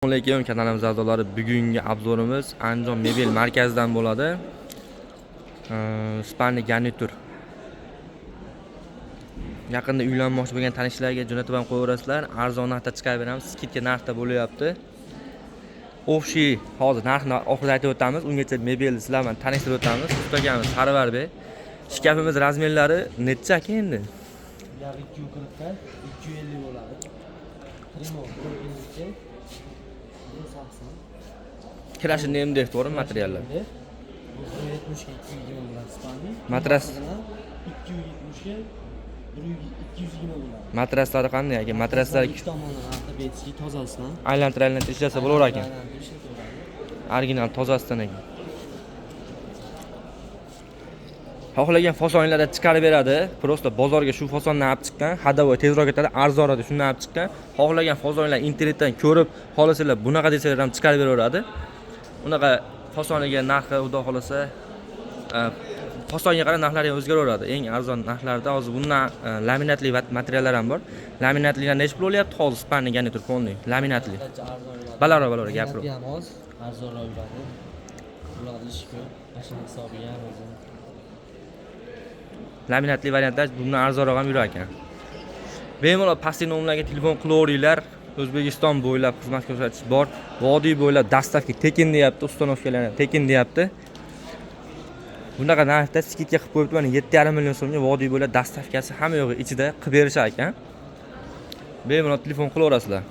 Assalomu alaykum kanalimiz a'zolari. Bugungi obzorimiz Andijon mebel markazidan bo'ladi. Spani garnitur. Yaqinda uylanmoqchi bo'lgan tanishlarga jo'natib ham qo'yaverasizlar. Arzon narxda chiqarib beramiz. Skidka narxda bo'lyapti. O'xshi hozir narxni oxirida aytib o'tamiz. Ungacha mebelni sizlar bilan tanishtirib o'tamiz. Ustagamiz Sarvar Bey. Shkafimiz razmerlari necha aka endi? 240 dan 250 bo'ladi. Primo ko'rinishda Kirashini ham deb to'g'ri materiallar. 270 ga 220 bo'ladi Spani. Matras 270 ga 220 bo'ladi. matraslari qanday aka? Matraslar ikki tomondan arqa betiga tozasidan aylantirib ishlasa bo'lar ekan. Original tozasidan ekan. Xohlagan fasonlarga chiqarib beradi. Prosta bozorga shu fasonni olib chiqqan, hadavoy tezroq ketadi, arzonroq shundan olib chiqqan. Xohlagan fasonlar internetdan ko'rib, xohlasanglar bunaqa desalar ham chiqarib beraveradi. Unaqa fasoniga narxi xudo xolasa fasonga qarab narxlari ham o'zgaraveradi. Eng arzon narxlarda hozir bundan laminatli materiallar ham bor. Laminatlilar necha pul bo'lyapti hozir Spani garnitur fonli? Laminatli. Balara gapirib. Arzonroq bo'ladi. Ularni ishki, mashina hisobiga ham o'zi. Laminatli variantlar bundan arzonroq ham yurar ekan. Bemalol pastki nomerlarga telefon qilaveringlar. O'zbekiston bo'ylab xizmat ko'rsatish bor. Vodiy bo'ylab dastavka tekin deyapti, ustanovkalar tekin deyapti. Bunaqa narxda skidka qilib qo'yibdi, mana 7,5 million so'mga vodiy bo'ylab dastavkasi hamma yo'g'i ichida qilib berishar ekan. Bemalol telefon qilaverasizlar.